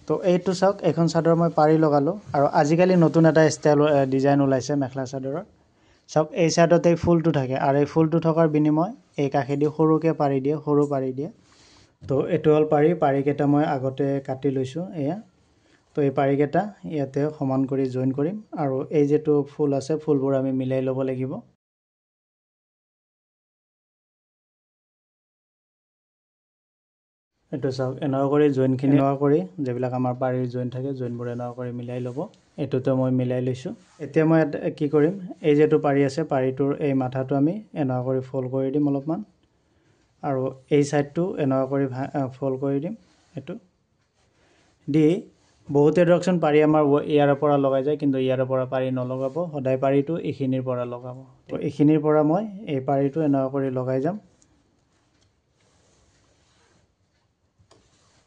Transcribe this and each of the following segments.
তো এইটো চাওক এখন চাদৰ মই পাৰি লগালোঁ আৰু আজিকালি নতুন এটা ষ্টাইল ডিজাইন ওলাইছে মেখেলা চাদৰৰ চাওক এই চাইডতে ফুলটো থাকে আৰু এই ফুলটো থকাৰ বিনিময় এই কাষেদি সৰুকৈ পাৰি দিয়ে তো এইটো হ'ল পাৰিকেইটা মই আগতে কাটি লৈছোঁ এয়া তো এই পাৰিকেইটা ইয়াতে সমান কৰি জইন কৰিম আৰু এই যেটো ফুল আছে ফুলবোৰ আমি মিলাই ল'ব লাগিব এইটো চাওক এনেকুৱা কৰি জইনখিনি এনেকুৱা কৰি যেবিলাক আমাৰ পাৰিৰ জইন থাকে জইনবোৰ এনেকুৱা কৰি মিলাই ল'ব এইটোতে মই মিলাই লৈছোঁ এতিয়া মই কি কৰিম এই যেটো পাৰি আছে পাৰিটোৰ এই মাথাটো আমি এনেকুৱা কৰি ফল্ড কৰি দিম অলপমান আৰু এই সাইডটো এনেকুৱা কৰি ফল্ড কৰি দিম এটো দি বহুতে ধৰকচোন পাৰি আমাৰ ইয়াৰ পৰা লগাই যায় কিন্তু ইয়াৰ পৰা পাৰি নলগাব সদায় পাৰিটো এইখিনিৰ পৰা লগাব তো এইখিনিৰ পৰা মই এই পাৰিটো এনেকুৱা কৰি লগাই যাম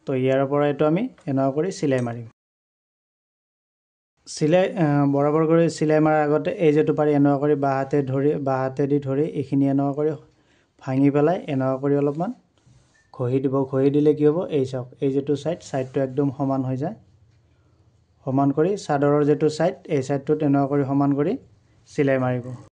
তো ইয়াৰ পৰা এটো আমি এনেকুৱা কৰি সিলাই মাৰিম সিলাই বৰাবৰ কৰি সিলাই মাৰাৰ আগতে এই যেটো পাৰি এনেকুৱা কৰি বাহাতে ধৰি এইখিনি এনেকুৱা কৰি ভাঙি পেলাই এনেকুৱা কৰি অলপমান ঘহি দিব ঘহি দিলে কি হ'ব এই চাওক এই যেটো সাইডটো একদম সমান হৈ যায় সমান কৰি চাদৰৰ যেটো সাইড এই সাইডটো এনেকুৱা কৰি সমান কৰি সিলাই মাৰিব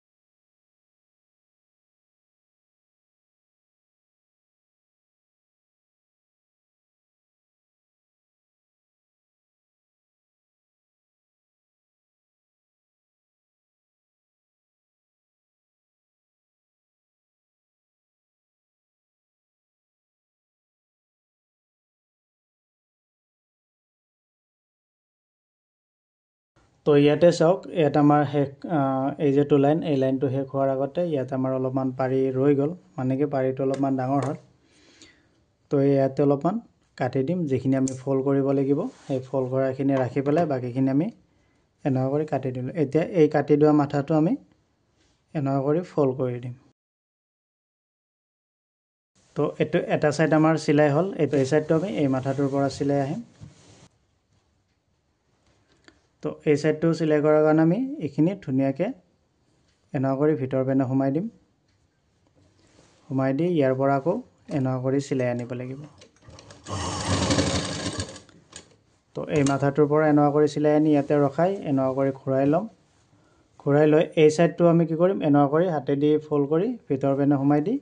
তো ইয়াতে চাওক ইয়াত আমাৰ এই যেটো লাইন এই লাইনটো শেষ হোৱাৰ আগতে ইয়াত আমাৰ অলপমান পাৰি ৰৈ গ'ল মানে কি পাৰিটো অলপমান ডাঙৰ হ'ল তো ইয়াতে অলপমান কাটি দিম যিখিনি আমি ফল্ড কৰিব লাগিব এই ফল্ড কৰাখিনি ৰাখি পেলাই বাকিখিনি আমি এনেকুৱা কৰি কাটি দিলোঁ এতিয়া এই কাটি দিয়া মাথাটো আমি এনেকুৱা কৰি ফল্ড কৰি দিম তো এইটো এটা সাইড আমাৰ সিলাই হ'ল এই সাইডটো আমি এই মাথাটোৰ পৰা সিলাই আহিম তো এই সাইডটো সিলাই কৰাৰ কাৰণে আমি এইখিনি ধুনীয়াকৈ এনেকুৱা কৰি ভিতৰ পেনে সোমাই দিম সোমাই দি ইয়াৰ পৰা আকৌ এনেকুৱা কৰি সিলাই আনিব লাগিব তো এই মাথাটোৰ পৰা এনেকুৱা কৰি সিলাই আনি ইয়াতে ৰখাই এনেকুৱা কৰি ঘূৰাই ল'ম ঘূৰাই লৈ এই সাইডটো আমি কি কৰিম এনেকুৱা কৰি হাতেদি ফল্ড কৰি ভিতৰ পেনে সোমাই দি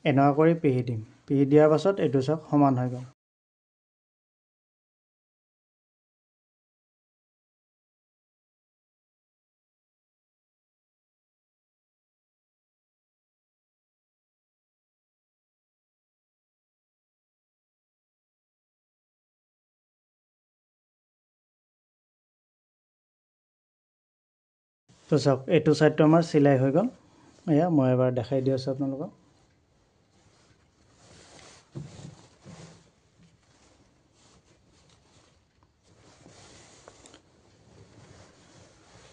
এনেকুৱা কৰি পিহি দিম পিহি দিয়াৰ পাছত এইটো চাওক সমান হৈ গ'ল তো চাওক এইটো সাইডটো আমাৰ সিলাই হৈ গ'ল এয়া মই এবাৰ দেখাই দি আছোঁ আপোনালোকক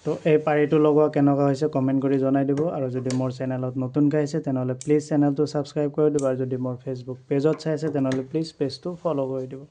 তো এই পাৰিটো লগোৱা কেনেকুৱা হৈছে কমেণ্ট কৰি জনাই দিব আৰু যদি মোৰ চেনেলত নতুনকৈ আহিছে তেনেহ'লে প্লিজ চেনেলটো ছাবস্ক্ৰাইব কৰি দিব আৰু যদি মোৰ ফেচবুক পেজত চাই আছে তেনেহ'লে প্লিজ পেজটো ফ'ল' কৰি দিব